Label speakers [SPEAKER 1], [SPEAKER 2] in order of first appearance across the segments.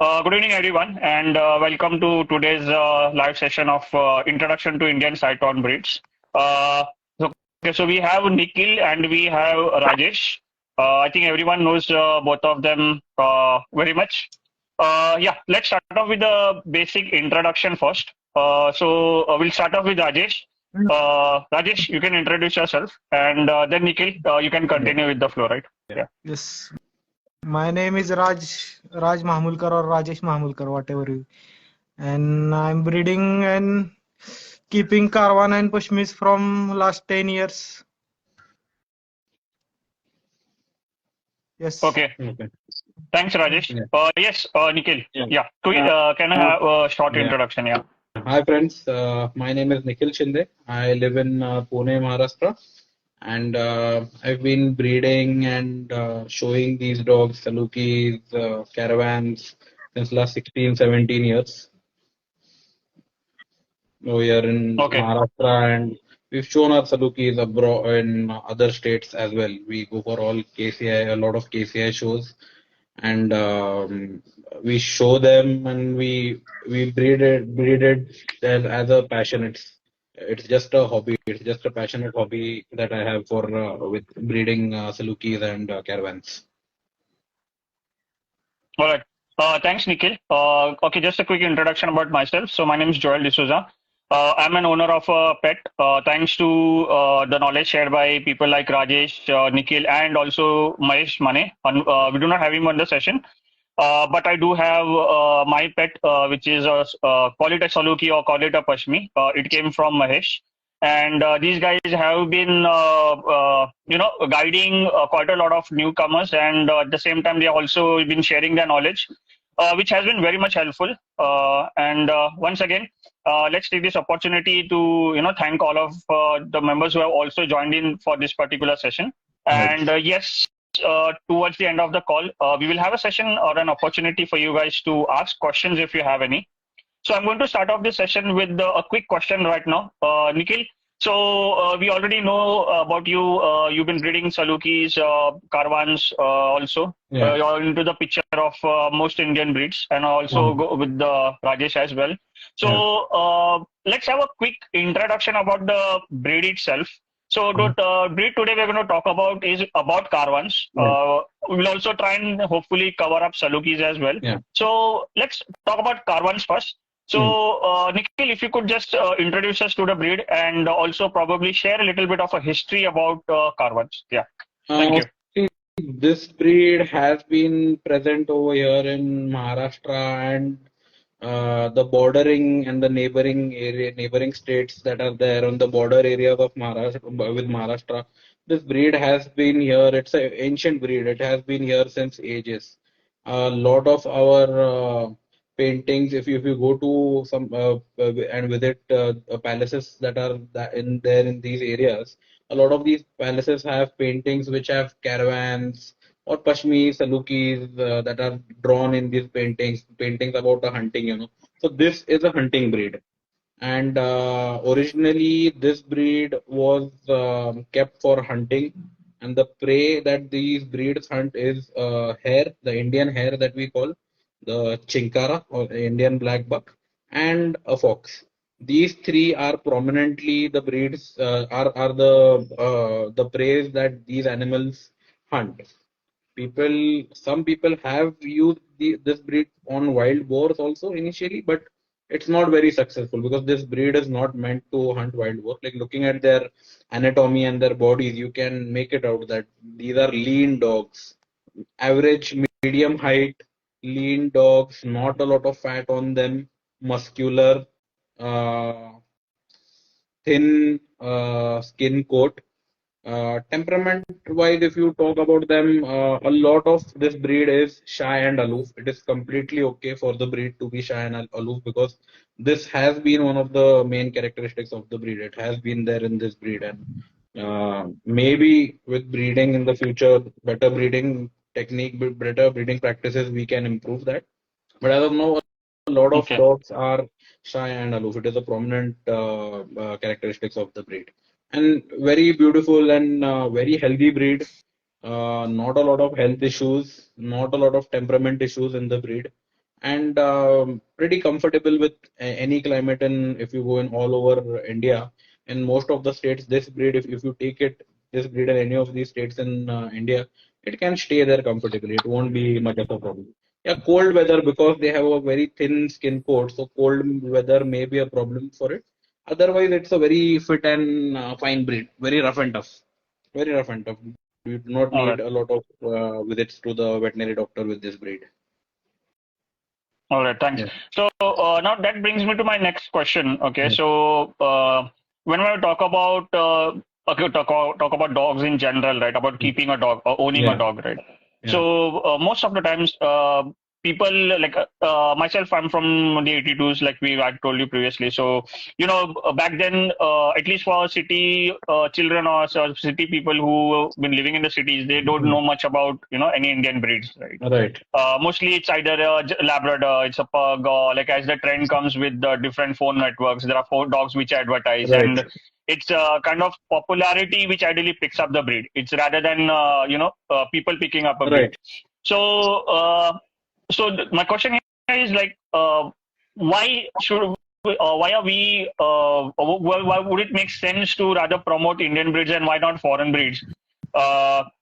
[SPEAKER 1] Good evening, everyone, and welcome to today's live session of Introduction to Indian Sighthorn Breeds. Uh, so we have Nikhil and we have Rajesh. I think everyone knows both of them very much. Yeah, let's start off with the basic introduction first. We'll start off with Rajesh. Rajesh, you can introduce yourself, and then Nikhil, you can
[SPEAKER 2] Yeah.
[SPEAKER 1] continue with the flow, right? Yeah.
[SPEAKER 3] Yes, my name is Raj Mahmulkar or Rajesh Mahmulkar, whatever you. And I'm breeding and keeping caravan and pashmis from last 10 years. Yes.
[SPEAKER 1] Okay.
[SPEAKER 2] Okay.
[SPEAKER 1] Thanks, Rajesh.
[SPEAKER 2] Yeah.
[SPEAKER 1] Yes, Nikhil.
[SPEAKER 2] Yeah.
[SPEAKER 1] Yeah, can I
[SPEAKER 2] Uh,
[SPEAKER 1] have a short
[SPEAKER 2] yeah.
[SPEAKER 1] introduction? Yeah.
[SPEAKER 2] Hi, friends. My name is Nikhil Shinde. I live in Pune, Maharashtra, and I've been breeding and showing these dogs, Salukis, caravans, since last 16, 17 years. We are in
[SPEAKER 1] Okay.
[SPEAKER 2] Maharashtra, and we've shown our Salukis abroad in other states as well. We go for all KCI, a lot of KCI shows, and we show them, and we breed it as a passion. It's just a hobby. It's just a passionate hobby that I have for with breeding Salukis and caravans.
[SPEAKER 1] All right. Thanks, Nikhil. Okay, just a quick introduction about myself. So my name is Joel D'Souza. I'm an owner of a pet. Thanks to the knowledge shared by people like Rajesh, Nikhil, and also Mahesh Mane. We do not have him on the session. But I do have my pet, which is call it a Saluki or call it a Pashmi. It came from Mahesh, and these guys have been, guiding quite a lot of newcomers, and at the same time, they also been sharing their knowledge, which has been very much helpful. Once again, let's take this opportunity to thank all of the members who have also joined in for this particular session. And yes, towards the end of the call, we will have a session or an opportunity for you guys to ask questions if you have any. So I'm going to start off this session with a quick question right now. Nikhil, so we already know about you. You've been breeding Salukis, caravans also.
[SPEAKER 2] Yeah.
[SPEAKER 1] You're into the picture of most Indian breeds, and also go with the Rajesh as well. So let's have a quick introduction about the breed itself. So the breed today we're going to talk about is about caravans. We'll also try and hopefully cover up Salukis as well.
[SPEAKER 2] Yeah.
[SPEAKER 1] So let's talk about caravans first. So, Nikhil, if you could just introduce us to the breed and also probably share a little bit of a history about caravans. Yeah, thank you.
[SPEAKER 2] See, this breed has been present over here in Maharashtra and the bordering and the neighboring states that are there on the border areas of Maharashtra with Maharashtra. This breed has been here. It's an ancient breed. It has been here since ages. A lot of our paintings, if you go to some and visit palaces that are in these areas, a lot of these palaces have paintings which have caravans or Pashmis, Salukis that are drawn in these paintings about the hunting. So this is a hunting breed. And originally, this breed was kept for hunting, and the prey that these breeds hunt is hare, the Indian hare that we call the chinkara or the Indian black buck, and a fox. These three are prominently the breeds are the prey that these animals hunt. Some people have used this breed on wild boars also initially, but it's not very successful because this breed is not meant to hunt wild boar. Like looking at their anatomy and their bodies, you can make it out that these are lean dogs, average medium height, lean dogs, not a lot of fat on them, muscular, uh, thin skin coat. Temperament wise, if you talk about them, a lot of this breed is shy and aloof. It is completely okay for the breed to be shy and aloof because this has been one of the main characteristics of the breed. It has been there in this breed, and maybe with breeding in the future, better breeding technique, better breeding practices, we can improve that. But as of now, a lot of
[SPEAKER 1] Okay.
[SPEAKER 2] dogs are shy and aloof. It is a prominent characteristics of the breed, and very beautiful and very healthy breed. Not a lot of health issues, not a lot of temperament issues in the breed, and pretty comfortable with any climate. And if you go in all over India, in most of the states, this breed, if you take it, this breed in any of these states in India, it can stay there comfortably. It won't be much of a problem. Yeah, cold weather, because they have a very thin skin coat, so cold weather may be a problem for it. Otherwise, it's a very fit and fine breed, very rough and tough, very rough and tough. You do not
[SPEAKER 1] All
[SPEAKER 2] need
[SPEAKER 1] right.
[SPEAKER 2] a lot of visits to the veterinary doctor with this breed.
[SPEAKER 1] All right. Thanks.
[SPEAKER 2] Yeah.
[SPEAKER 1] So now that brings me to my next question. Okay.
[SPEAKER 2] Yeah.
[SPEAKER 1] So when we talk about talk about dogs in general, right? About keeping a dog or owning a
[SPEAKER 2] Yeah.
[SPEAKER 1] dog, right?
[SPEAKER 2] Yeah.
[SPEAKER 1] So most of the times, people like myself, I'm from the 82s, like I told you previously. So back then, at least for city children or city people who have been living in the cities, they don't know much about any Indian breeds, right?
[SPEAKER 2] Right.
[SPEAKER 1] Mostly it's either a Labrador, it's a pug, or like as the trend comes with the different phone networks, there are four dogs which advertise,
[SPEAKER 2] Right.
[SPEAKER 1] and it's a kind of popularity which ideally picks up the breed. It's rather than people picking up a breed.
[SPEAKER 2] Right.
[SPEAKER 1] So, my question here is like, why should why are we? Why would it make sense to rather promote Indian breeds and why not foreign breeds?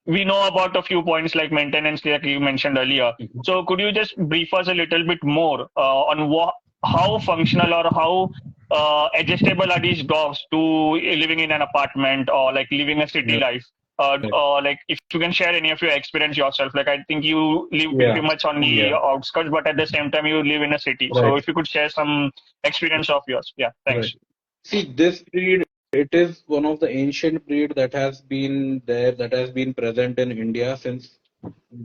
[SPEAKER 1] We know about a few points like maintenance, like you mentioned earlier.
[SPEAKER 2] Mhm.
[SPEAKER 1] So, could you just brief us a little bit more on how functional or how adjustable are these dogs to living in an apartment or like living a city
[SPEAKER 2] Yeah.
[SPEAKER 1] life? Like if you can share any of your experience yourself, like I think you live pretty
[SPEAKER 2] Yeah.
[SPEAKER 1] much on the
[SPEAKER 2] Yeah.
[SPEAKER 1] outskirts, but at the same time you live in a city. So
[SPEAKER 2] Right.
[SPEAKER 1] if you could share some experience of yours, yeah,
[SPEAKER 2] Right.
[SPEAKER 1] thanks.
[SPEAKER 2] See, this breed, it is one of the ancient breed that has been there, that has been present in India since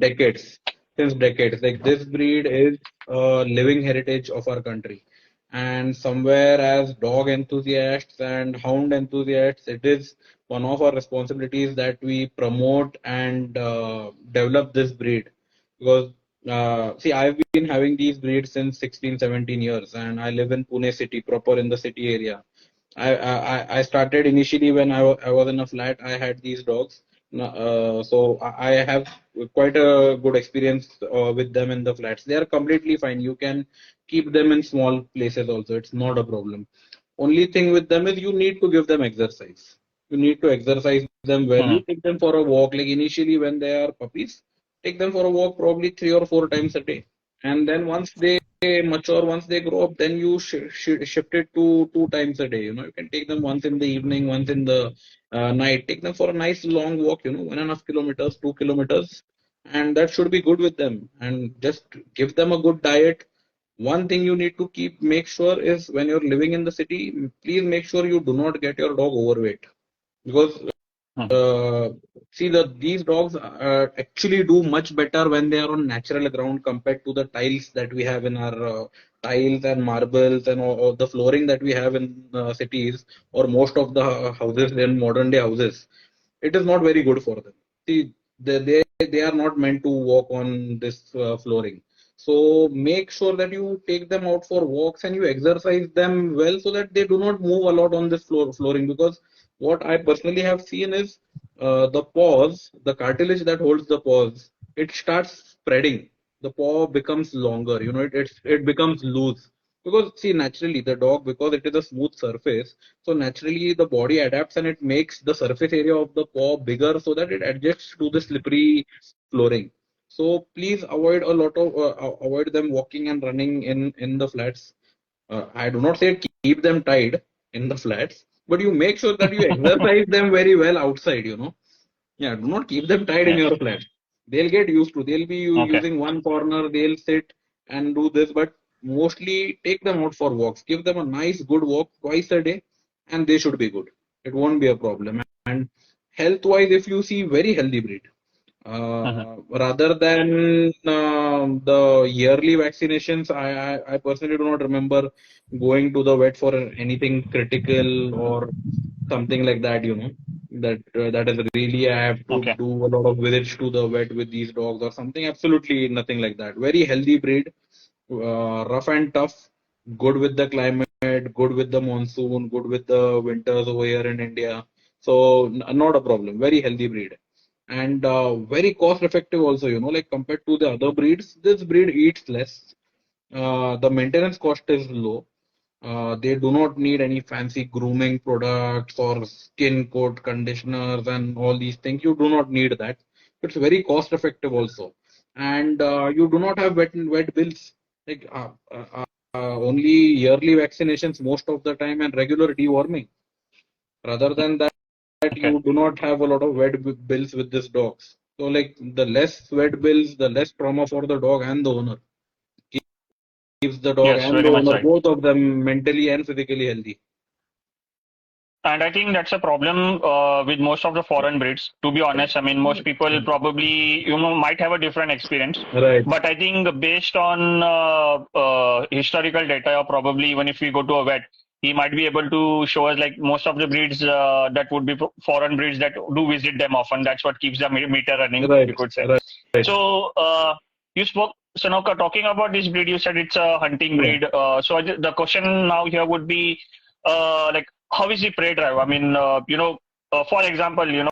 [SPEAKER 2] decades. Since decades. Like this breed is a living heritage of our country. And somewhere as dog enthusiasts and hound enthusiasts, it is one of our responsibilities that we promote and develop this breed. Because see, I've been having these breeds since 16, 17 years, and I live in Pune city, proper in the city area. I started initially when I was in a flat. I had these dogs, so I have quite a good experience with them in the flats. They are completely fine. You can keep them in small places also. It's not a problem. Only thing with them is you need to give them exercise. You need to exercise them well.
[SPEAKER 1] Hmm.
[SPEAKER 2] You take them for a walk. Like initially when they are puppies, take them for a walk probably 3 or 4 times a day. And then once they mature, once they grow up, then you shift it to 2 times a day. You can take them once in the evening, once in the night. Take them for a nice long walk, 1.5 kilometers, 2 kilometers, and that should be good with them. And just give them a good diet. One thing you need to make sure is when you're living in the city, please make sure you do not get your dog overweight, because
[SPEAKER 1] Hmm.
[SPEAKER 2] uh, see these dogs actually do much better when they are on natural ground compared to the tiles that we have in our tiles and marbles and all the flooring that we have in cities, or most of the houses in modern day houses. It is not very good for them. See, they are not meant to walk on this flooring. So make sure that you take them out for walks and you exercise them well so that they do not move a lot on this flooring. Because what I personally have seen is the paws, the cartilage that holds the paws, it starts spreading. The paw becomes longer. It becomes loose. Because see, naturally the dog, because it is a smooth surface, so naturally the body adapts and it makes the surface area of the paw bigger so that it adjusts to the slippery flooring. So please avoid them walking and running in the flats. I do not say keep them tied in the flats, but you make sure that you exercise them very well outside. Yeah, do not keep them tied in
[SPEAKER 1] Yes.
[SPEAKER 2] your flat. They'll get used to. They'll be
[SPEAKER 1] Okay.
[SPEAKER 2] using one corner. They'll sit and do this, but mostly take them out for walks. Give them a nice, good walk twice a day, and they should be good. It won't be a problem. And health-wise, if you see very healthy breed,
[SPEAKER 1] Hmm.
[SPEAKER 2] rather than the yearly vaccinations, I personally do not remember going to the vet for anything critical or something like that. That is really I have to
[SPEAKER 1] Okay.
[SPEAKER 2] do a lot of visits to the vet with these dogs or something. Absolutely nothing like that. Very healthy breed, rough and tough, good with the climate, good with the monsoon, good with the winters over here in India. So not a problem. Very healthy breed, and very cost effective also. Like compared to the other breeds, this breed eats less. The maintenance cost is low. They do not need any fancy grooming products or skin coat conditioners and all these things. You do not need that. It's very cost effective also, and you do not have wet bills like only yearly vaccinations most of the time and regular deworming. Rather than that,
[SPEAKER 1] Okay.
[SPEAKER 2] you do not have a lot of bills with this dogs. So like the less wet bills, the less trauma for the dog and the owner. Keeps the dog
[SPEAKER 1] Yes,
[SPEAKER 2] and
[SPEAKER 1] very
[SPEAKER 2] the
[SPEAKER 1] much
[SPEAKER 2] owner
[SPEAKER 1] right.
[SPEAKER 2] both of them mentally and physically healthy.
[SPEAKER 1] And I think that's a problem with most of the foreign breeds. To be honest, I mean, most people probably, might have a different experience.
[SPEAKER 2] Right.
[SPEAKER 1] But I think based on historical data, or probably even if we go to a vet, he might be able to show us like most of the breeds that would be foreign breeds that do visit them often. That's what keeps the meter running,
[SPEAKER 2] Right.
[SPEAKER 1] you could say.
[SPEAKER 2] Right. Right.
[SPEAKER 1] So you spoke, Sanoka, talking about this breed, you said it's a hunting
[SPEAKER 2] Yeah.
[SPEAKER 1] breed. So the question now here would be like, how is the prey drive? I mean, for example,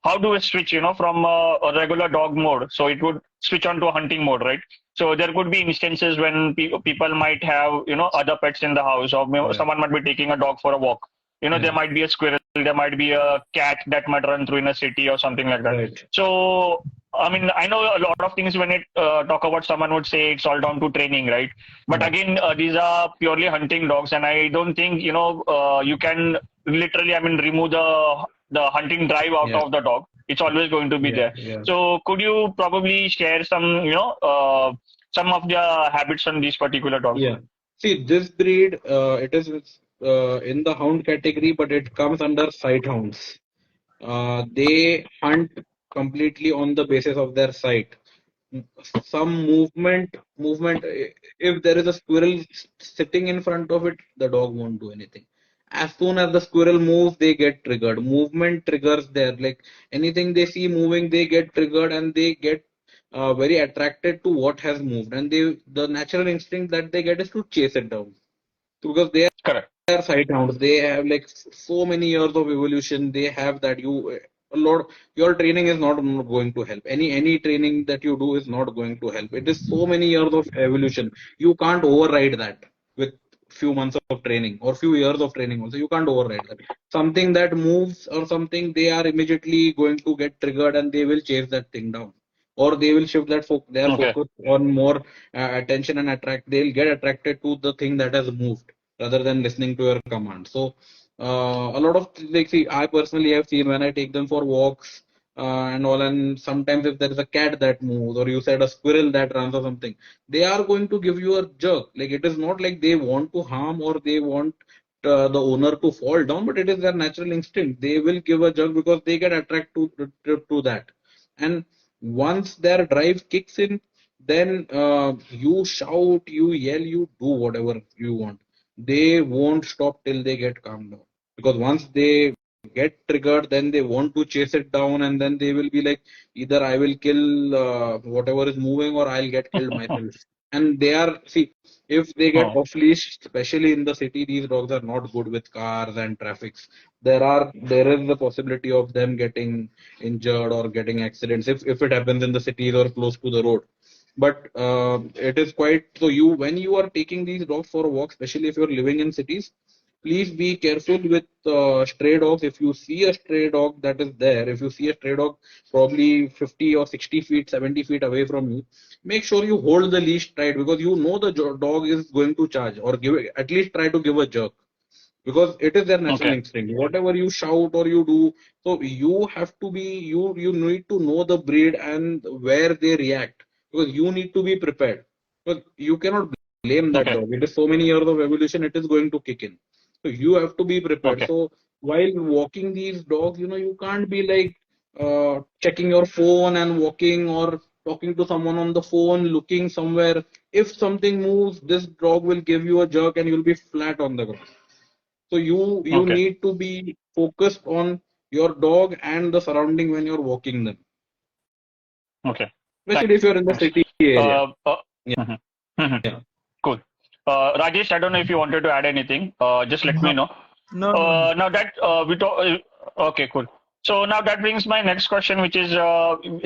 [SPEAKER 1] how do we switch, from a regular dog mode? So it would switch on to a hunting mode, right? So there could be instances when people might have, other pets in the house, or
[SPEAKER 2] Yeah.
[SPEAKER 1] someone might be taking a dog for a walk.
[SPEAKER 2] Yeah.
[SPEAKER 1] There might be a squirrel, there might be a cat that might run through in a city or something like that.
[SPEAKER 2] Right.
[SPEAKER 1] So, I mean, I know a lot of things when it talk about, someone would say it's all down to training, right? But
[SPEAKER 2] Yeah.
[SPEAKER 1] again, these are purely hunting dogs, and I don't think you can literally, I mean, remove the hunting drive out
[SPEAKER 2] Yeah.
[SPEAKER 1] of the dog. It's always going to be
[SPEAKER 2] Yeah.
[SPEAKER 1] there.
[SPEAKER 2] Yeah.
[SPEAKER 1] So, could you probably share some of the habits on these particular dogs?
[SPEAKER 2] Yeah. See, this breed, it is in the hound category, but it comes under sighthounds. They hunt completely on the basis of their sight. Some movement. If there is a squirrel sitting in front of it, the dog won't do anything. As soon as the squirrel moves, they get triggered. Movement triggers there. Like anything they see moving, they get triggered and they get very attracted to what has moved. And the natural instinct that they get is to chase it down because they
[SPEAKER 1] Correct.
[SPEAKER 2] are sighthounds. They have like so many years of evolution. They have that you a lot. Your training is not going to help. Any training that you do is not going to help. It is so many years of evolution. You can't override that with few months of training or few years of training. Also, you can't override that. Something that moves or something, they are immediately going to get triggered and they will chase that thing down. Or they will shift their
[SPEAKER 1] Okay.
[SPEAKER 2] focus on more attention and attract. They'll get attracted to the thing that has moved rather than listening to your command. So a lot of like see, I personally have seen when I take them for walks and all, and sometimes if there is a cat that moves or you said a squirrel that runs or something, they are going to give you a jerk. Like it is not like they want to harm or they want the owner to fall down, but it is their natural instinct. They will give a jerk because they get attracted to that. And once their drive kicks in, then you shout, you yell, you do whatever you want. They won't stop till they get calmed down. Because once they get triggered, then they want to chase it down, and then they will be like, either I will kill whatever is moving, or I'll get killed myself. And they are, see, if they get
[SPEAKER 1] Oh,
[SPEAKER 2] off leash, especially in the city, these dogs are not good with cars and traffics. There is the possibility of them getting injured or getting accidents if it happens in the cities or close to the road. But it is quite so you when you are taking these dogs for a walk, especially if you're living in cities, please be careful with stray dogs. If you see a stray dog that is there, if you see a stray dog probably 50 or 60 feet, 70 feet away from you, make sure you hold the leash tight because you know the dog is going to charge or give at least try to give a jerk because it is their natural
[SPEAKER 1] okay.
[SPEAKER 2] instinct. Whatever you shout or you do, so you have to be you need to know the breed and where they react because you need to be prepared. Because you cannot blame that
[SPEAKER 1] Okay.
[SPEAKER 2] dog. It is so many years of evolution. It is going to kick in. So you have to be prepared.
[SPEAKER 1] Okay.
[SPEAKER 2] So while walking these dogs, you can't be like checking your phone and walking or talking to someone on the phone, looking somewhere. If something moves, this dog will give you a jerk and you'll be flat on the ground. So you
[SPEAKER 1] Okay.
[SPEAKER 2] need to be focused on your dog and the surrounding when you're walking them,
[SPEAKER 1] Okay.
[SPEAKER 2] especially if you're in the
[SPEAKER 1] Thanks.
[SPEAKER 2] city area.
[SPEAKER 1] Uh, uh,
[SPEAKER 2] Yeah,
[SPEAKER 1] mhm. Mhm.
[SPEAKER 2] yeah.
[SPEAKER 1] Cool. Rajesh, I don't know if you wanted to add anything. Just let
[SPEAKER 3] No,
[SPEAKER 1] me know.
[SPEAKER 3] no, no.
[SPEAKER 1] Now that we talk, okay, cool. So now that brings my next question, which is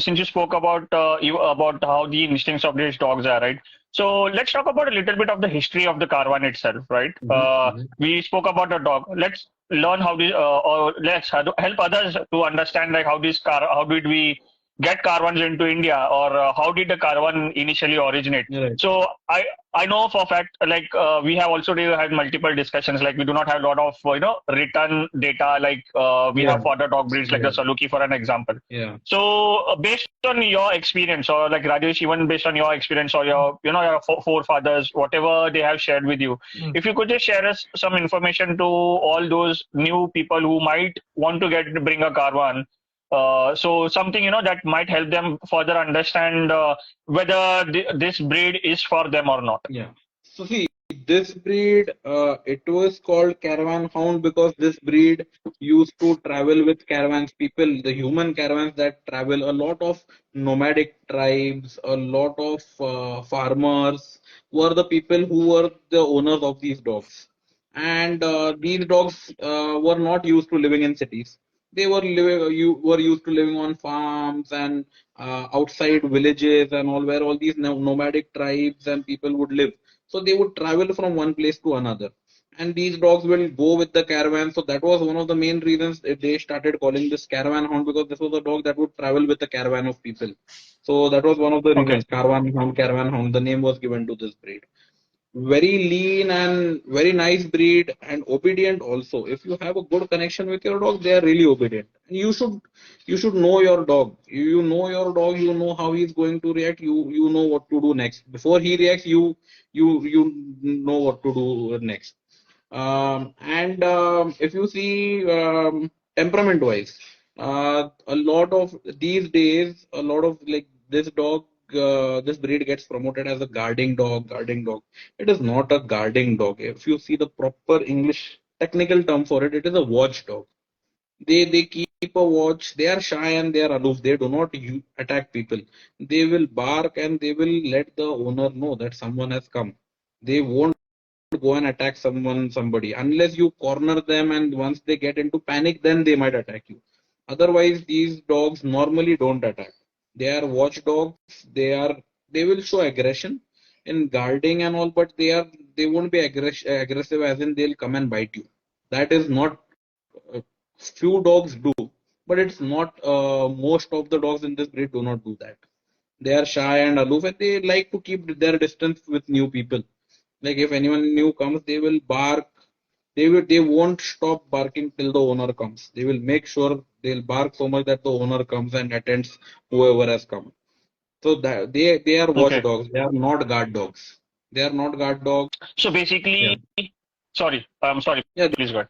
[SPEAKER 1] since you spoke about about how the instincts of these dogs are, right? So let's talk about a little bit of the history of the caravan itself, right?
[SPEAKER 2] Mm-hmm.
[SPEAKER 1] We spoke about the dog. Let's learn how the or let's help others to understand like how did we get caravans into India, or how did the caravan initially originate?
[SPEAKER 2] Right.
[SPEAKER 1] So I know for a fact, like we have also had multiple discussions. Like we do not have a lot of written data like we
[SPEAKER 2] Yeah.
[SPEAKER 1] have for other dog breeds like the
[SPEAKER 2] Right.
[SPEAKER 1] Saluki for an example.
[SPEAKER 2] Yeah.
[SPEAKER 1] So based on your experience, or like Rajesh, even based on your experience or your your forefathers, whatever they have shared with you,
[SPEAKER 3] Mm.
[SPEAKER 1] if you could just share us some information to all those new people who might want to bring a caravan. So something that might help them further understand whether this breed is for them or not.
[SPEAKER 2] Yeah. So see, this breed, it was called caravan hound because this breed used to travel with caravans, people, the human caravans that travel, a lot of nomadic tribes, a lot of farmers were the people who were the owners of these dogs. And these dogs were not used to living in cities. They were were used to living on farms and outside villages and all where all these nomadic tribes and people would live. So they would travel from one place to another. And these dogs will go with the caravan. So that was one of the main reasons they started calling this caravan hound, because this was a dog that would travel with a caravan of people. So that was one of the
[SPEAKER 1] Okay.
[SPEAKER 2] reasons. Caravan hound. The name was given to this breed. Very lean and very nice breed and obedient also. If you have a good connection with your dog, they are really obedient. And you should know your dog. You know your dog, you know how he's going to react, you know what to do next. Before he reacts, you know what to do next. And if you see temperament wise, a lot of these days, a lot of like this dog, this breed gets promoted as a guarding dog. Guarding dog. It is not a guarding dog. If you see the proper English technical term for it, it is a watchdog. They keep a watch. They are shy and they are aloof. They do not attack people. They will bark and they will let the owner know that someone has come. They won't go and attack somebody unless you corner them, and once they get into panic, then they might attack you. Otherwise, these dogs normally don't attack. They are watchdogs. They will show aggression in guarding and all, but they won't be aggressive as in they'll come and bite you. That is not, few dogs do, but it's not, most of the dogs in this breed do not do that. They are shy and aloof and they like to keep their distance with new people. Like if anyone new comes, they will bark. They won't stop barking till the owner comes. They will make sure they'll bark so much that the owner comes and attends whoever has come. So that they are
[SPEAKER 1] Okay.
[SPEAKER 2] watchdogs. They are not guard dogs. They are not guard dogs.
[SPEAKER 1] So
[SPEAKER 2] Yeah.
[SPEAKER 1] basically, sorry, I'm sorry.
[SPEAKER 2] Yeah,
[SPEAKER 1] Please go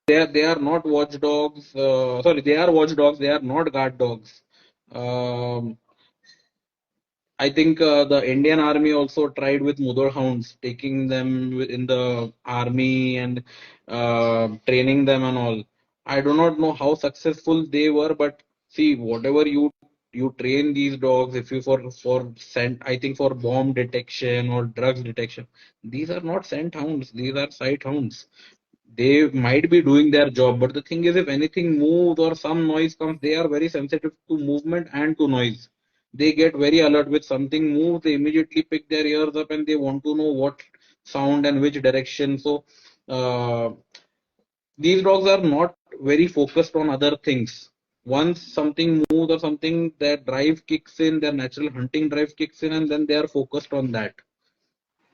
[SPEAKER 1] ahead.
[SPEAKER 2] they are not watchdogs. Sorry, they are watchdogs. They are not guard dogs. Um, I think the Indian army also tried with mother hounds, taking them in the army and training them and all. I do not know how successful they were, but see, whatever you train these dogs, if you for scent, I think for bomb detection or drugs detection, these are not scent hounds. These are sight hounds. They might be doing their job, but the thing is, if anything moves or some noise comes, they are very sensitive to movement and to noise. They get very alert. With something moves, they immediately pick their ears up and they want to know what sound and which direction. So these dogs are not very focused on other things. Once something moves or something, their drive kicks in, their natural hunting drive kicks in, and then they are focused on that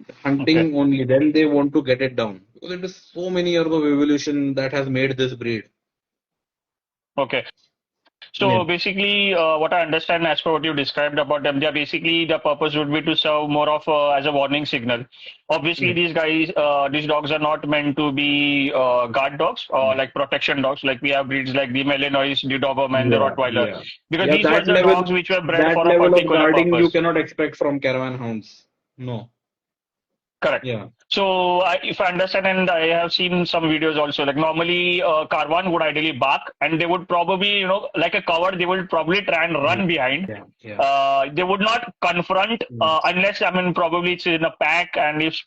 [SPEAKER 1] Okay.
[SPEAKER 2] hunting only. Then they want to get it down, because it is so many years of evolution that has made this breed.
[SPEAKER 1] Okay.
[SPEAKER 2] Yeah.
[SPEAKER 1] So basically, what I understand as per what you described about them, they are basically the purpose would be to serve more of as a warning signal. Obviously,
[SPEAKER 2] Yeah.
[SPEAKER 1] these dogs are not meant to be guard dogs or like protection dogs. Like we have breeds like the Malinois, the Doberman, the
[SPEAKER 2] Yeah,
[SPEAKER 1] Rottweiler,
[SPEAKER 2] yeah,
[SPEAKER 1] because
[SPEAKER 2] yeah.
[SPEAKER 1] these were the dogs which were bred
[SPEAKER 2] That
[SPEAKER 1] for a
[SPEAKER 2] level of
[SPEAKER 1] particular
[SPEAKER 2] guarding you
[SPEAKER 1] purpose.
[SPEAKER 2] cannot expect from caravan hounds. No.
[SPEAKER 1] Correct.
[SPEAKER 2] Yeah,
[SPEAKER 1] So, if I understand, and I have seen some videos also, like normally caravan would ideally bark, and they would probably, like a cover, they would probably try and
[SPEAKER 2] yeah,
[SPEAKER 1] run behind.
[SPEAKER 2] yeah, yeah.
[SPEAKER 1] They would not confront
[SPEAKER 2] Yes.
[SPEAKER 1] unless, I mean, probably it's in a pack, and if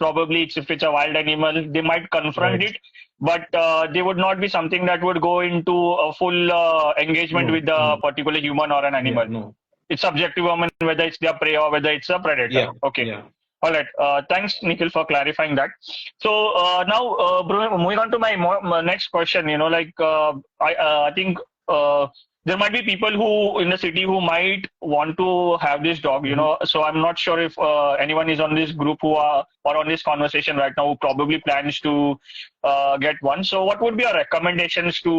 [SPEAKER 1] it's a wild animal, they might confront
[SPEAKER 2] Right.
[SPEAKER 1] it, but they would not be something that would go into a full engagement
[SPEAKER 2] No,
[SPEAKER 1] with the
[SPEAKER 2] no.
[SPEAKER 1] particular human or an
[SPEAKER 2] Yeah,
[SPEAKER 1] animal.
[SPEAKER 2] no.
[SPEAKER 1] It's subjective, I mean, whether it's their prey or whether it's a predator.
[SPEAKER 2] Yeah,
[SPEAKER 1] Okay.
[SPEAKER 2] yeah.
[SPEAKER 1] All right. Thanks, Nikhil, for clarifying that. So now, moving on to my next question. I think there might be people who in the city who might want to have this dog.
[SPEAKER 2] Mhm.
[SPEAKER 1] So I'm not sure if anyone is on this group who are or on this conversation right now who probably plans to get one. So what would be your recommendations to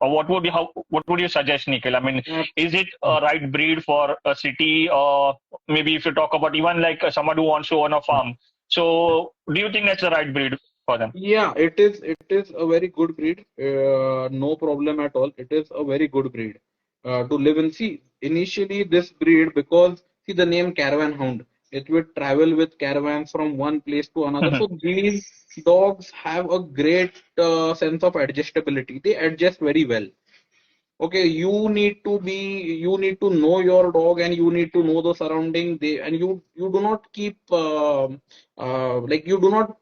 [SPEAKER 1] or what would you suggest, Nikhil? I mean,
[SPEAKER 2] Uh,
[SPEAKER 1] is it a right breed for a city, or maybe if you talk about even like someone who wants to own a farm? So, do you think that's the right breed for them?
[SPEAKER 2] Yeah, it is. It is a very good breed. No problem at all. It is a very good breed to live in. See, initially this breed, because see the name caravan hound, it would travel with caravans from one place to another. So these dogs have a great sense of adjustability. They adjust very well. Okay, you need to know your dog, and you need to know the surrounding. And you do not keep like you do not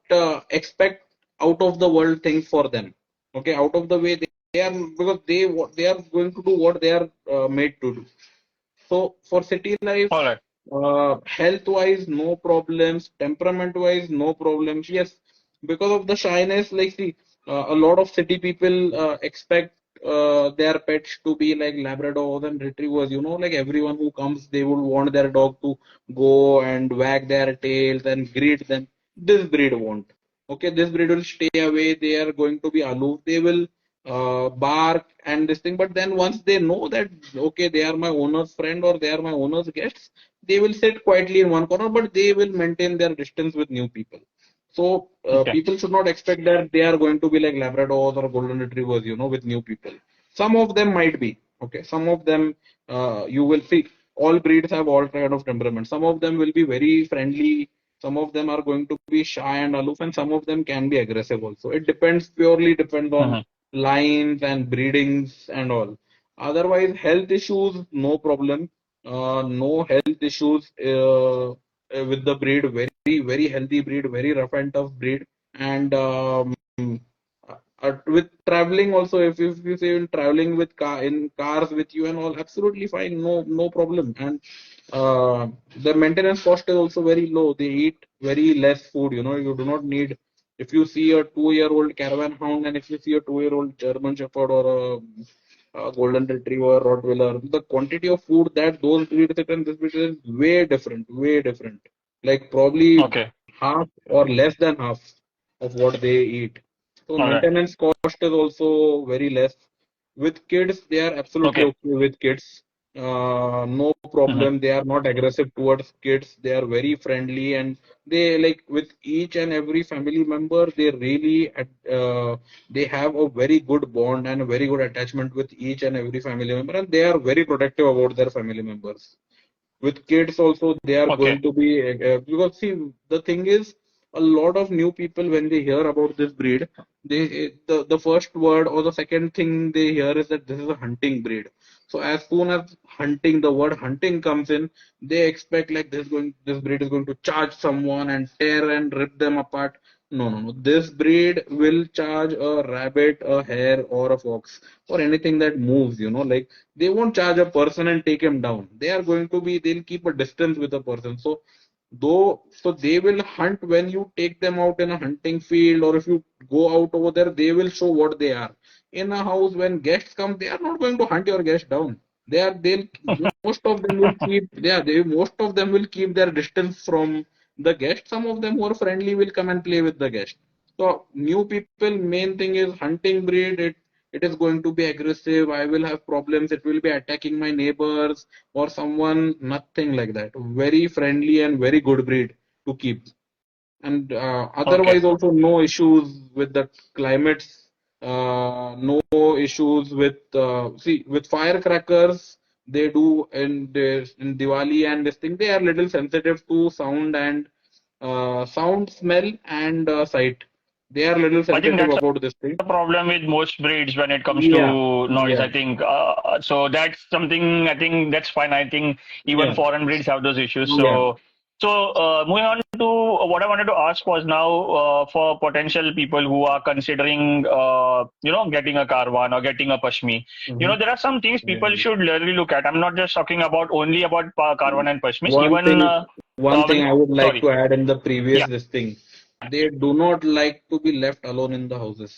[SPEAKER 2] expect out of the world things for them. Okay, out of the way they are, because they are going to do what they are made to do. So for city life,
[SPEAKER 1] All right.
[SPEAKER 2] health wise, no problems. Temperament wise, no problems. Yes, because of the shyness, like see, a lot of city people expect their pets to be like Labradors and Retrievers. Like everyone who comes, they would want their dog to go and wag their tails and greet them. This breed won't. Okay, this breed will stay away. They are going to be aloof. They will bark and this thing. But then once they know that okay, they are my owner's friend or they are my owner's guests, they will sit quietly in one corner, but they will maintain their distance with new people. So
[SPEAKER 1] Okay.
[SPEAKER 2] people should not expect that they are going to be like Labradors or Golden Retrievers, with new people. Some of them might be okay. Some of them you will see. All breeds have all kind of temperament. Some of them will be very friendly. Some of them are going to be shy and aloof, and some of them can be aggressive also. It purely depends on
[SPEAKER 1] Hmm.
[SPEAKER 2] lines and breedings and all. Otherwise, health issues, no problem. No health issues with the breed. Very, very healthy breed, very rough and tough breed. And with traveling also, if you say in traveling with in cars with you and all, absolutely fine, no problem. And the maintenance cost is also very low. They eat very less food. You do not need. If you see a 2-year-old caravan hound, and if you see a 2-year-old German Shepherd or a Golden Retriever, Rottweiler, the quantity of food that those breeds eat and this breed is way different, way different. Like probably
[SPEAKER 1] Okay.
[SPEAKER 2] half or less than half of what they eat. So
[SPEAKER 1] All right.
[SPEAKER 2] maintenance cost is also very less. With kids, they are absolutely
[SPEAKER 1] Okay.
[SPEAKER 2] okay with kids. No
[SPEAKER 1] Hmm.
[SPEAKER 2] problem. They are not aggressive towards kids. They are very friendly, and they like with each and every family member. They really they have a very good bond and a very good attachment with each and every family member, and they are very protective about their family members. With kids also, they are
[SPEAKER 1] Okay.
[SPEAKER 2] going to be because see, the thing is, a lot of new people when they hear about this breed, the first word or the second thing they hear is that this is a hunting breed. So as soon as the word hunting comes in, they expect like this breed is going to charge someone and tear and rip them apart. No, no, no. This breed will charge a rabbit, a hare, or a fox, or anything that moves. Like they won't charge a person and take him down. They'll keep a distance with a person. So they will hunt when you take them out in a hunting field, or if you go out over there, they will show what they are. In a house, when guests come, they are not going to hunt your guest down. They'll most of them will keep, yeah, most of them will keep their distance from the guest. Some of them who are friendly will come and play with the guest. So new people, main thing is hunting breed. It is going to be aggressive. I will have problems. It will be attacking my neighbors or someone. Nothing like that. Very friendly and very good breed to keep. And
[SPEAKER 1] Okay.
[SPEAKER 2] otherwise, also no issues with the climates. No issues with see with firecrackers. They do in Diwali and this thing. They are little sensitive to sound and sound, smell, and sight. They are little
[SPEAKER 1] I think
[SPEAKER 2] sensitive
[SPEAKER 1] that's
[SPEAKER 2] about this thing.
[SPEAKER 1] the problem with most breeds when it comes
[SPEAKER 2] Yeah,
[SPEAKER 1] to noise.
[SPEAKER 2] yeah,
[SPEAKER 1] I think so. That's something. I think that's fine. I think even
[SPEAKER 2] yeah,
[SPEAKER 1] foreign breeds have those issues.
[SPEAKER 2] yeah.
[SPEAKER 1] So moving on to what I wanted to ask was now for potential people who are considering, getting a caravan or getting a pashmi.
[SPEAKER 2] Mhm.
[SPEAKER 1] There are some things
[SPEAKER 2] Yeah.
[SPEAKER 1] people should really look at. I'm not just talking about only about caravan and pashmis.
[SPEAKER 2] One
[SPEAKER 1] Even
[SPEAKER 2] thing, one thing
[SPEAKER 1] when
[SPEAKER 2] I would like
[SPEAKER 1] sorry,
[SPEAKER 2] to add in the
[SPEAKER 1] yeah,
[SPEAKER 2] previous this thing, they do not like to be left alone in the houses.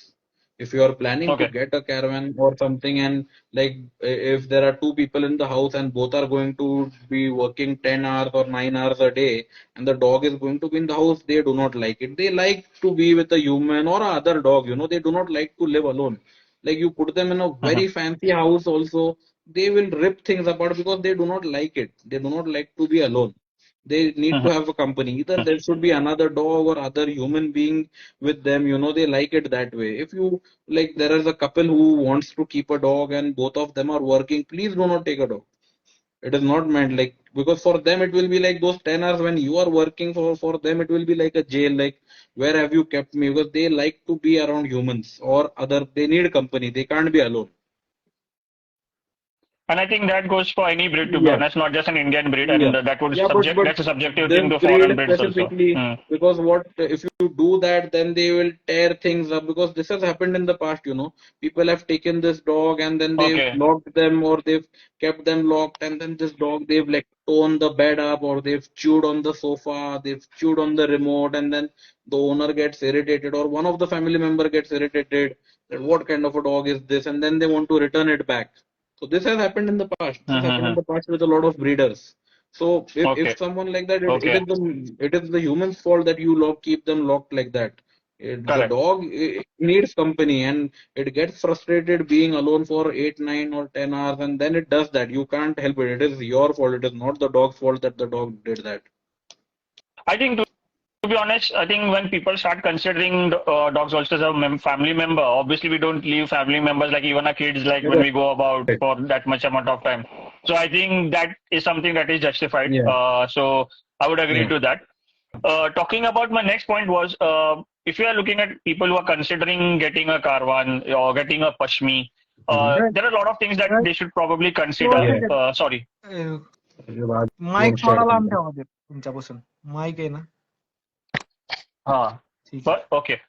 [SPEAKER 2] If you are planning to
[SPEAKER 1] okay.
[SPEAKER 2] get a caravan or something, and like if there are two people in the house and both are going to be working 10 hours or 9 hours a day, and the dog is going to be in the house, they do not like it. They like to be with a human or a other dog, they do not like to live alone. Like you put them in a very fancy house also, they will rip things apart because they do not like it. They do not like to be alone. They need to have a company. Either there should be another dog or other human being with them. They like it that way. If you like, there is a couple who wants to keep a dog and both of them are working, please do not take a dog. It is not meant like, because for them it will be like those 10 hours when you are working, for them it will be like a jail. Like, where have you kept me? Because they like to be around humans or other. They need company. They can't be alone.
[SPEAKER 1] And I think that goes for any breed, to be
[SPEAKER 2] Yeah.
[SPEAKER 1] honest, not just an Indian breed,
[SPEAKER 2] Yeah,
[SPEAKER 1] and that would
[SPEAKER 2] yeah, but
[SPEAKER 1] that's a subjective
[SPEAKER 2] this
[SPEAKER 1] thing to
[SPEAKER 2] breed
[SPEAKER 1] foreign breeds also.
[SPEAKER 2] specifically,
[SPEAKER 1] Mm.
[SPEAKER 2] because what if you do that, then they will tear things up, because this has happened in the past. People have taken this dog and then they've
[SPEAKER 1] Okay.
[SPEAKER 2] locked them, or they've kept them locked, and then this dog, they've like torn the bed up, or they've chewed on the sofa, they've chewed on the remote, and then the owner gets irritated, or one of the family member gets irritated that what kind of a dog is this, and then they want to return it back. So this has happened in the past. This has happened in
[SPEAKER 1] Mm-hmm.
[SPEAKER 2] the past with a lot of breeders. So if
[SPEAKER 1] Okay.
[SPEAKER 2] someone like that,
[SPEAKER 1] Okay.
[SPEAKER 2] it is the human's fault that you keep them locked like that. The
[SPEAKER 1] Correct.
[SPEAKER 2] dog, it needs company, and it gets frustrated being alone for 8, 9, or 10 hours, and then it does that. You can't help it. It is your fault. It is not the dog's fault that the dog did that.
[SPEAKER 1] I think to be honest, I think when people start considering dogs also as a family member, obviously we don't leave family members like even our kids like when
[SPEAKER 2] Right.
[SPEAKER 1] we go about for that much amount of time. So I think that is something that is justified.
[SPEAKER 2] Yeah.
[SPEAKER 1] So I would agree
[SPEAKER 2] Yeah.
[SPEAKER 1] to that. Talking about my next point was if you are looking at people who are considering getting a caravan or getting a pashmi,
[SPEAKER 2] Mhm.
[SPEAKER 1] there are a lot of things that they should probably consider.
[SPEAKER 2] Yeah.
[SPEAKER 1] Sorry.
[SPEAKER 2] Raj, you
[SPEAKER 3] mic
[SPEAKER 2] want to share
[SPEAKER 3] थोडा लांब
[SPEAKER 2] something?
[SPEAKER 3] ठेवा ते तुमच्यापासून mike आहे ना
[SPEAKER 1] Huh.
[SPEAKER 3] ठीक आहे
[SPEAKER 1] But okay.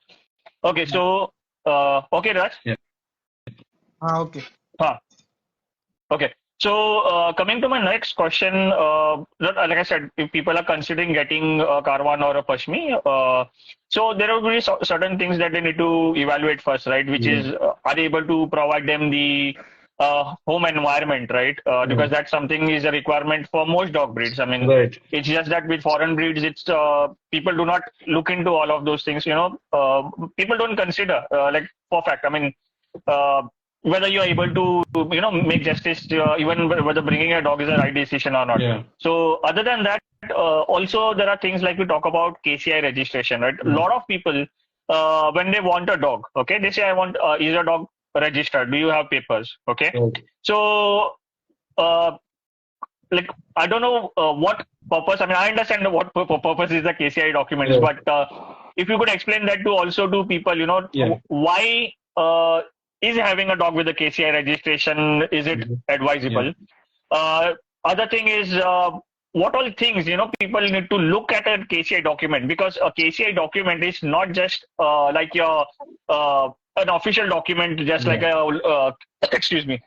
[SPEAKER 1] Okay. So, okay, Raj.
[SPEAKER 2] Yeah.
[SPEAKER 3] हा okay
[SPEAKER 1] Huh. Okay. So, coming to my next question, like I said, if people are considering getting a caravan or a pashmi, so there will be certain things that they need to evaluate first, right? Which
[SPEAKER 2] Yeah.
[SPEAKER 1] is, are they able to provide them the home environment, right? Because that's something is a requirement for most dog breeds. I mean,
[SPEAKER 2] Right.
[SPEAKER 1] it's just that with foreign breeds, it's people do not look into all of those things. People don't consider like for fact. I mean. Whether you're able to make justice even whether bringing a dog is a right decision or not.
[SPEAKER 2] Yeah.
[SPEAKER 1] So other than that, also there are things like we talk about KCI registration, right? A lot of people when they want a dog, okay, they say I want is your dog registered, do you have papers, okay?
[SPEAKER 2] Right.
[SPEAKER 1] So like I don't know what purpose, I mean I understand what purpose is the KCI documents,
[SPEAKER 2] Yeah.
[SPEAKER 1] but if you could explain that to also to people,
[SPEAKER 2] Yeah.
[SPEAKER 1] why is having a dog with a KCI registration, is it advisable? Other thing is what all things people need to look at a KCI document, because a KCI document is not just like your an official document, just like a excuse me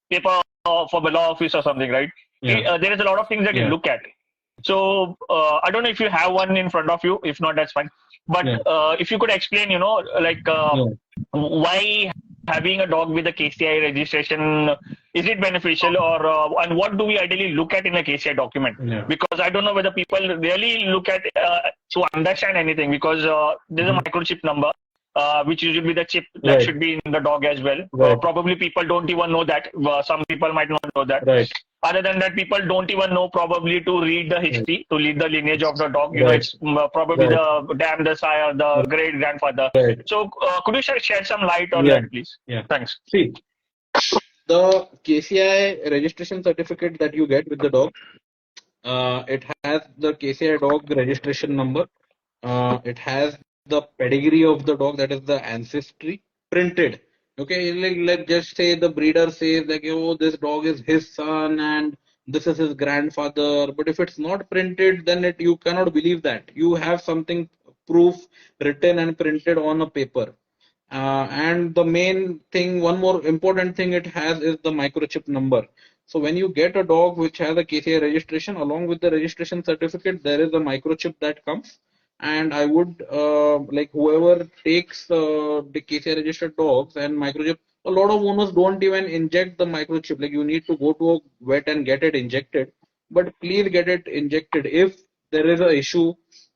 [SPEAKER 1] paper for the law office or something, right?
[SPEAKER 2] Yeah.
[SPEAKER 1] There is a lot of things that you
[SPEAKER 2] Yeah.
[SPEAKER 1] look at. So I don't know if you have one in front of you. If not, that's fine. But
[SPEAKER 2] Yeah.
[SPEAKER 1] if you could explain, like why having a dog with a KCI registration, is it beneficial, or and what do we ideally look at in a KCI document?
[SPEAKER 2] Yeah.
[SPEAKER 1] Because I don't know whether people really look at to understand anything, because there's a microchip number. Which usually be the chip that
[SPEAKER 2] Right.
[SPEAKER 1] should be in the dog as well.
[SPEAKER 2] Right.
[SPEAKER 1] Probably people don't even know that. Some people might not know that.
[SPEAKER 2] Right.
[SPEAKER 1] Other than that, people don't even know probably to read the history, to read the lineage of the dog.
[SPEAKER 2] Right.
[SPEAKER 1] It's probably
[SPEAKER 2] Right.
[SPEAKER 1] the dam, the sire, the great grandfather.
[SPEAKER 2] Right.
[SPEAKER 1] So could you shed some light on
[SPEAKER 2] Yeah.
[SPEAKER 1] that, please?
[SPEAKER 2] Yeah.
[SPEAKER 1] Thanks.
[SPEAKER 2] See, the KCI registration certificate that you get with the dog, it has the KCI dog registration number. It has the pedigree of the dog, that is the ancestry printed. Okay, like let's just say the breeder says like, oh, this dog is his son and this is his grandfather. But if it's not printed, then you cannot believe that. You have something proof written and printed on a paper. And the main thing, one more important thing it has is the microchip number. So when you get a dog which has a KCI registration, along with the registration certificate, there is a microchip that comes. And I would like whoever takes the KCI registered dogs and microchip, a lot of owners don't even inject the microchip. Like you need to go to a vet and get it injected. But please get it injected if there is a issue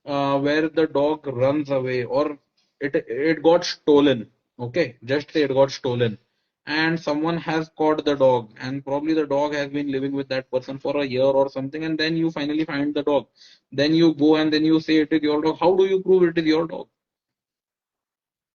[SPEAKER 2] where the dog runs away or it got stolen. Okay, just say it got stolen, and someone has caught the dog, and probably the dog has been living with that person for a year or something, and then you finally find the dog. Then you go and then you say it is your dog. How do you prove it is your dog?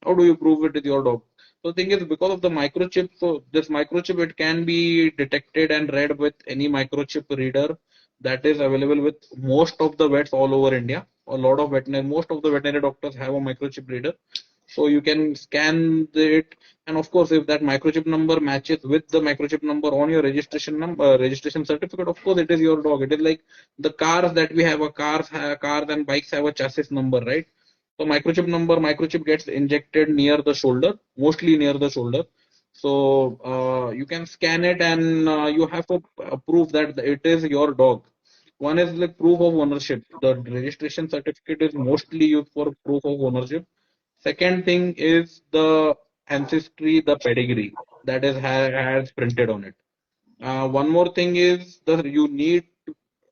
[SPEAKER 2] How do you prove it is your dog? So the thing is, because of the microchip, so this microchip it can be detected and read with any microchip reader that is available with most of the vets all over India. A lot of veterinary, most of the veterinary doctors have a microchip reader. So you can scan it, and of course, if that microchip number matches with the microchip number on your registration number, registration certificate, of course, it is your dog. It is like the cars that we have. Cars and bikes have a chassis number, right? So microchip gets injected near the shoulder, mostly near the shoulder. So you can scan it, and you have to prove that it is your dog. One is like proof of ownership. The registration certificate is mostly used for proof of ownership. Second thing is the ancestry, the pedigree that is has printed on it. One more thing is you need.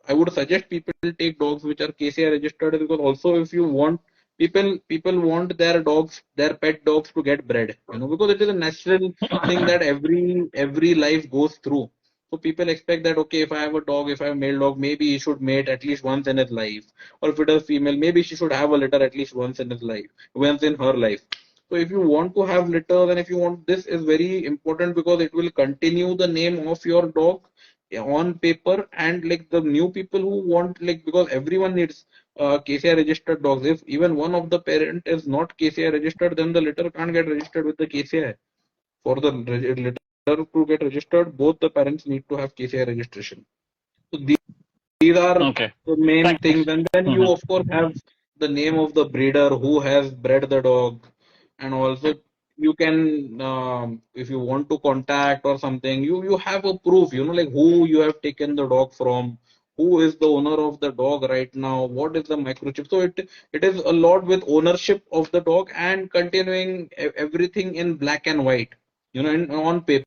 [SPEAKER 2] I would suggest people take dogs which are KCI registered, because also if you want people want their dogs, their pet dogs to get bred, because it is a natural thing that every life goes through. So people expect that, okay, if I have a dog, if I have a male dog, maybe he should mate at least once in his life, or if it is female, maybe she should have a litter at least once in his life, once in her life. So if you want to have litters, and if you want, this is very important because it will continue the name of your dog on paper. And like the new people who want, like, because everyone needs KCI registered dogs. If even one of the parent is not KCI registered, then the litter can't get registered with the KCI. For the litter to get registered, both the parents need to have KCI registration. So these are
[SPEAKER 1] Okay.
[SPEAKER 2] the main
[SPEAKER 1] Thanks.
[SPEAKER 2] things. And then you of course have the name of the breeder who has bred the dog, and also you can if you want to contact or something, you have a proof, like who you have taken the dog from, who is the owner of the dog right now, what is the microchip. So it is a lot with ownership of the dog and continuing everything in black and white, on paper.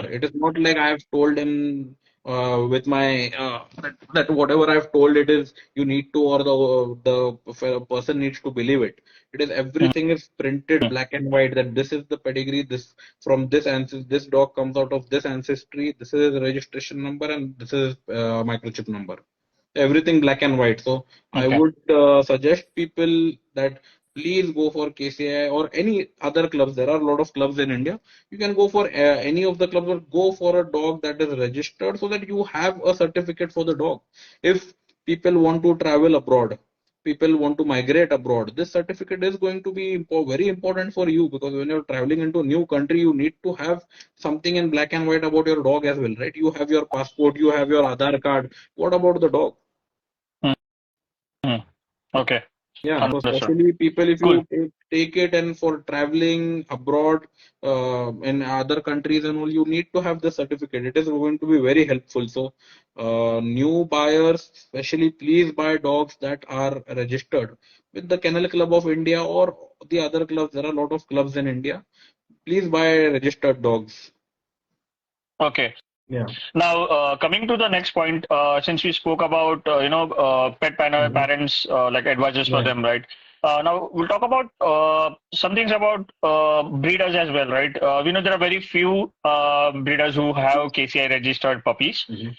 [SPEAKER 2] It is not like I have told him with my that whatever I've told it is you need to, or the person needs to believe it. It is everything is printed black and white, that this is the pedigree, this from this ancestry, this dog comes out of this ancestry, this is the registration number, and this is microchip number. Everything black and white. So I
[SPEAKER 1] Okay.
[SPEAKER 2] would suggest people that please go for KCI or any other clubs. There are a lot of clubs in India. You can go for any of the clubs, but go for a dog that is registered so that you have a certificate for the dog. If people want to travel abroad, people want to migrate abroad, this certificate is going to be very important for you, because when you're traveling into a new country, you need to have something in black and white about your dog as well, right? You have your passport, you have your Aadhaar card. What about the dog?
[SPEAKER 1] Mhm. Okay.
[SPEAKER 2] Yeah, so
[SPEAKER 1] Understood.
[SPEAKER 2] especially people, if
[SPEAKER 1] Cool.
[SPEAKER 2] you take it and for traveling abroad in other countries and all, you need to have the certificate. It is going to be very helpful. So, new buyers, especially, please buy dogs that are registered with the Kennel Club of India or the other clubs. There are a lot of clubs in India. Please buy registered dogs.
[SPEAKER 1] Okay.
[SPEAKER 2] Yeah.
[SPEAKER 1] Now, coming to the next point, since we spoke about
[SPEAKER 2] Mhm.
[SPEAKER 1] parents, like advisors for
[SPEAKER 2] Yeah.
[SPEAKER 1] them, right? Now we'll talk about some things about breeders as well, right? We know there are very few breeders who have KCI registered puppies,
[SPEAKER 2] Mhm.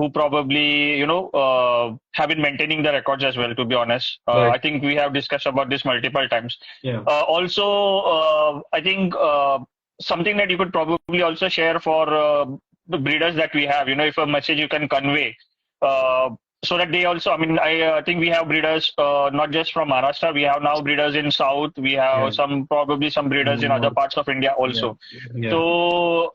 [SPEAKER 1] who probably have been maintaining the records as well. To be honest,
[SPEAKER 2] Right.
[SPEAKER 1] I think we have discussed about this multiple times.
[SPEAKER 2] Yeah.
[SPEAKER 1] Also, I think something that you could probably also share for the breeders that we have, if a message you can convey, uh, so that they also, I mean, I think we have breeders not just from Maharashtra. We have now breeders in South. We
[SPEAKER 2] Yeah.
[SPEAKER 1] have probably some breeders in other
[SPEAKER 2] North.
[SPEAKER 1] parts of India
[SPEAKER 2] Yeah.
[SPEAKER 1] also.
[SPEAKER 2] Yeah.
[SPEAKER 1] So,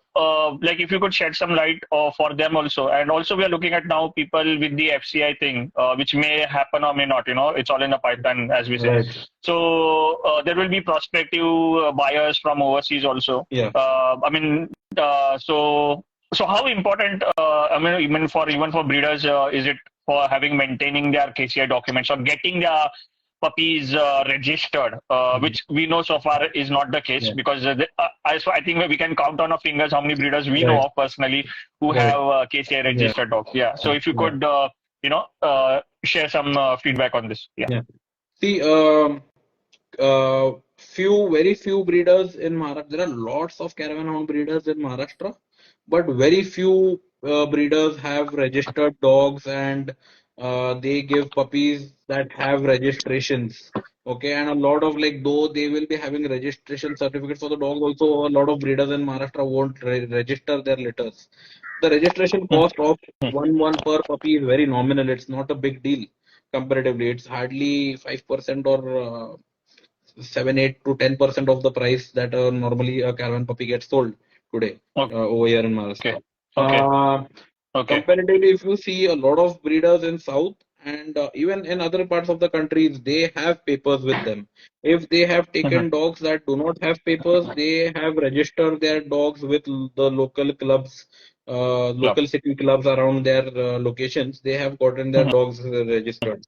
[SPEAKER 1] like, if you could shed some light for them also, and also we are looking at now people with the FCI thing, which may happen or may not. It's all in the pipeline, as we say.
[SPEAKER 2] Right.
[SPEAKER 1] So there will be prospective buyers from overseas also.
[SPEAKER 2] Yeah.
[SPEAKER 1] I mean, so how important? I mean, even for breeders, is it for maintaining their KCI documents or getting their puppies registered, which we know so far is not the case,
[SPEAKER 2] Yeah.
[SPEAKER 1] because I think we can count on our fingers how many breeders we
[SPEAKER 2] Right.
[SPEAKER 1] know of personally who
[SPEAKER 2] Right.
[SPEAKER 1] have KCI registered dogs. Yeah. So if you
[SPEAKER 2] Yeah.
[SPEAKER 1] could share some feedback on this. Yeah.
[SPEAKER 2] Yeah. See, very few breeders in Maharashtra. There are lots of caravan hound breeders in Maharashtra, but very few breeders have registered dogs, and they give puppies that have registrations. Okay, and a lot of, like, though they will be having registration certificates for the dogs, also a lot of breeders in Maharashtra won't register their litters. The registration cost of one per puppy is very nominal. It's not a big deal comparatively. It's hardly 5% or 7, 8 to 10% of the price that normally a caravan puppy gets sold today
[SPEAKER 1] Okay.
[SPEAKER 2] over here in Maharashtra.
[SPEAKER 1] Okay.
[SPEAKER 2] Uh,
[SPEAKER 1] Okay.
[SPEAKER 2] Comparatively, if you see a lot of breeders in South and even in other parts of the countries, they have papers with them. If they have taken dogs that do not have papers, they have registered their dogs with the local clubs, local city clubs around their locations. They have gotten their dogs registered.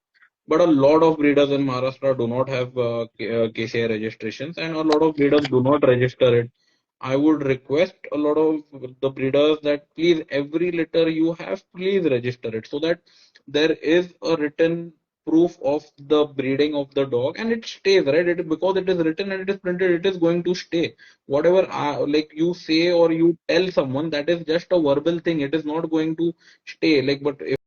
[SPEAKER 2] But a lot of breeders in Maharashtra do not have KCI registrations, and a lot of breeders do not register it. I would request a lot of the breeders that please, every litter you have, please register it, so that there is a written proof of the breeding of the dog, and it stays, right? Because it is written and it is printed, it is going to stay. Whatever like you say or you tell someone, that is just a verbal thing. It is not going to stay. Like, but if